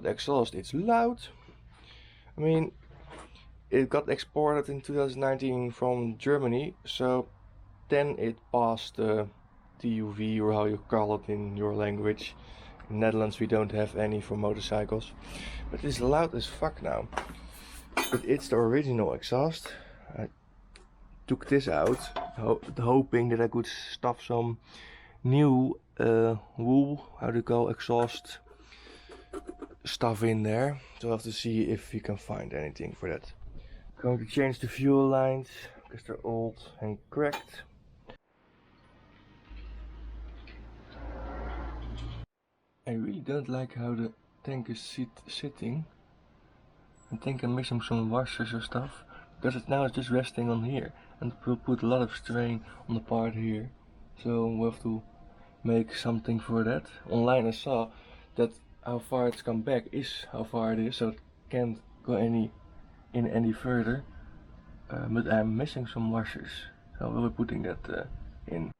the exhaust, it's loud. I mean, it got exported in 2019 from Germany, so then it passed the TUV, or how you call it in your language. In Netherlands we don't have any for motorcycles, but it's loud as fuck now. But it's the original exhaust. I took this out, hoping that I could stuff some new wool, how do you call, exhaust stuff in there. So I'll have to see if you can find anything for that. Going to change the fuel lines because they're old and cracked. I really don't like how the tank is sitting. I think I'm missing some washers or stuff, because it's just resting on here, and it will put a lot of strain on the part here. So we'll have to make something for that. Online I saw that how far it's come back is how far it is, so it can't go any further. But I'm missing some washers, so we'll be putting that in.